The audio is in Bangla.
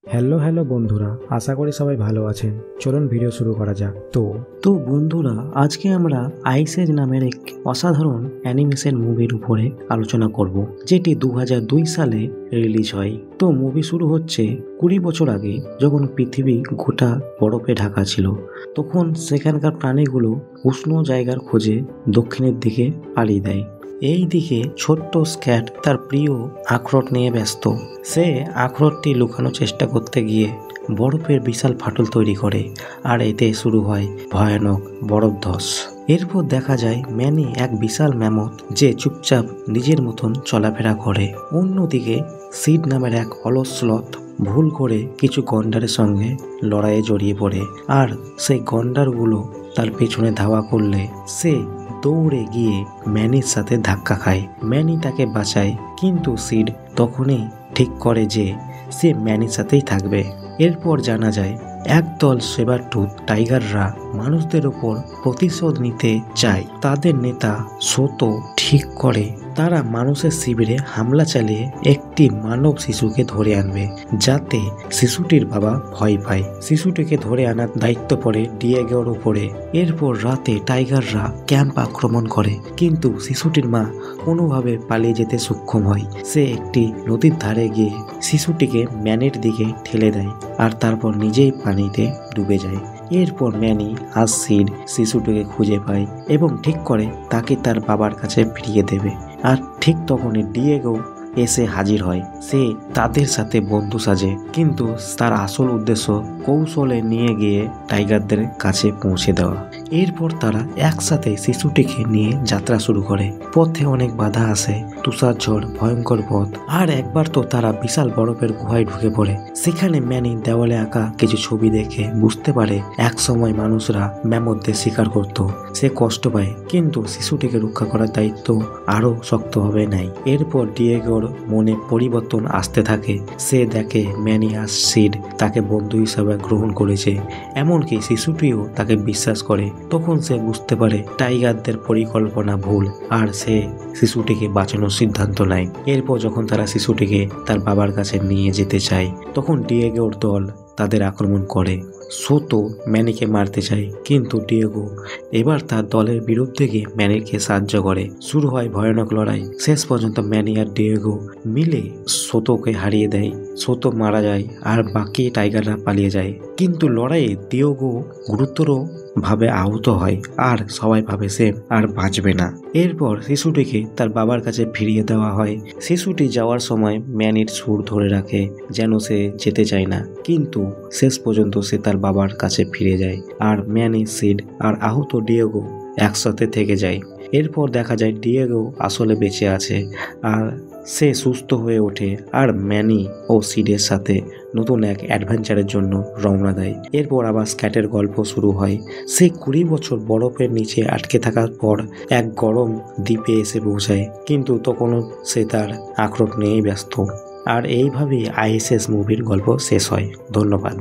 হ্যালো হ্যালো বন্ধুরা, আশা করি সবাই ভালো আছেন। চলুন ভিডিও শুরু করা যাক। তো বন্ধুরা, আজকে আমরা আইস এজ নামের এক অসাধারণ অ্যানিমেশন মুভির উপরে আলোচনা করব, যেটি 2002 সালে রিলিজ হয়। তো মুভি শুরু হচ্ছে 20 বছর আগে, যখন পৃথিবী গোটা বরফে ঢাকা ছিল। তখন সেখানকার প্রাণীগুলো উষ্ণ জায়গার খোঁজে দক্ষিণের দিকে পাড়ি দেয়। এই দিকে ছোট্ট স্ক্যাট তার প্রিয় আখরোট নিয়ে ব্যস্ত। সে আখরোটটি লুকানোর চেষ্টা করতে গিয়ে বরফের বিশাল ফাটল তৈরি করে, আর এতে শুরু হয় ভয়ানক বরফ ধস। এরপর দেখা যায় ম্যানি, এক বিশাল ম্যামথ যে চুপচাপ নিজের মতন চলাফেরা করে। অন্যদিকে সিড নামের এক অলস স্লথ ভুল করে কিছু গন্ডারের সঙ্গে লড়াইয়ে জড়িয়ে পড়ে, আর সেই গন্ডারগুলো তার পেছনে ধাওয়া করলে সে দৌড়ে গিয়ে ম্যানির সাথে ধাক্কা খায়। ম্যানি তাকে বাঁচায়, কিন্তু সিড তখনই ঠিক করে যে সে ম্যানির সাথেই থাকবে। এরপর জানা যায় একদল সেবারটুথ টাইগাররা মানুষদের ওপর প্রতিশোধ নিতে চায়। তাদের নেতা সোতো ঠিক করে তারা মানুষের শিবিরে হামলা চালিয়ে একটি মানব শিশুকে ধরে আনবে, যাতে শিশুটির বাবা ভয় পায়। শিশুটিকে ধরে আনার দায়িত্ব পড়ে ডিয়েগোর উপরে। এরপর রাতে টাইগাররা ক্যাম্প আক্রমণ করে, কিন্তু শিশুটির মা কোনোভাবে পালিয়ে যেতে সক্ষম হয়। সে একটি নদীর ধারে গিয়ে শিশুটিকে ম্যানের দিকে ঠেলে দেয়, আর তারপর নিজেই পানিতে ডুবে যায়। এরপর ম্যানি আর সিড শিশুটিকে খুঁজে পায় এবং ঠিক করে তাকে তার বাবার কাছে ফিরিয়ে দেবে। আর ঠিক তখনই ডিয়েগো এসে হাজির হয়। সে তাদের সাথে বন্ধু সাজে, কিন্তু তার আসল উদ্দেশ্য কৌশলে নিয়ে গিয়ে টাইগারদের কাছে পৌঁছে দেওয়া। এরপর তারা একসাথে শিশুটিকে নিয়ে যাত্রা শুরু করে। পথে অনেক বাধা আসে, তুষার ঝড়, ভয়ঙ্কর পথ, আর একবার তো তারা বিশাল বরফের গুহায় ঢুকে পড়ে। সেখানে ম্যানি দেওয়ালে আঁকা কিছু ছবি দেখে বুঝতে পারে এক সময় মানুষরা ম্যামথদের শিকার করত। সে কষ্ট পায়, কিন্তু শিশুটিকে রক্ষা করার দায়িত্ব আরো শক্তভাবে নেয়। এরপর ডিয়েগোর মনে পরিবর্তন আসতে থাকে। সে দেখে ম্যানি আর সিড তাকে বন্ধু হিসাবে গ্রহণ করেছে, এমনকি শিশুটিও তাকে বিশ্বাস করে। তখন সে বুঝতে পারে টাইগারদের পরিকল্পনা ভুল, আর সে শিশুটিকে বাঁচানোর সিদ্ধান্ত নেয়। এরপর যখন তারা শিশুটিকে তার বাবার কাছে নিয়ে যেতে চায়, তখন ডিয়েগোর দল তাদের আক্রমণ করে। সোতো ম্যানিকে মারতে চায়, কিন্তু ডিয়েগো এবার তার দলের বিরুদ্ধে গিয়ে ম্যানিকে সাহায্য করে। শুরু হয় ভয়ানক লড়াই। শেষ পর্যন্ত ম্যানি আর ডিয়েগো মিলে সোতোকে হারিয়ে দেয়। সোতো মারা যায় আর বাকি টাইগাররা পালিয়ে যায়, কিন্তু লড়াইয়ে ডিয়েগো গুরুতর ভাবে আহত হয়, আর সবাই ভাবে সে আর বাঁচবে না। এরপর শিশুটিকে তার বাবার কাছে ফিরিয়ে দেওয়া হয়। শিশুটি যাওয়ার সময় ম্যানির সুর ধরে রাখে, যেন সে যেতে চায় না, কিন্তু শেষ পর্যন্ত সে তার বাবার কাছে ফিরে যায়, আর ম্যানি, সিড আর আহত ডিয়েগো একসাথে থেকে যায়। এরপর দেখা যায় ডিয়েগো আসলে বেঁচে আছে, আর সে সুস্থ হয়ে ওঠে, আর ম্যানি ও সিডের সাথে নতুন এক অ্যাডভেঞ্চারের জন্য রওনা দেয়। এরপর আবার স্ক্যাটের গল্প শুরু হয়। সে 20 বছর বরফের নিচে আটকে থাকার পর এক গরম দ্বীপে এসে পৌঁছায়, কিন্তু তখনও সে তার আখরোট নিয়েই ব্যস্ত। আর এইভাবেই আইএসএস মুভির গল্প শেষ হয়। ধন্যবাদ।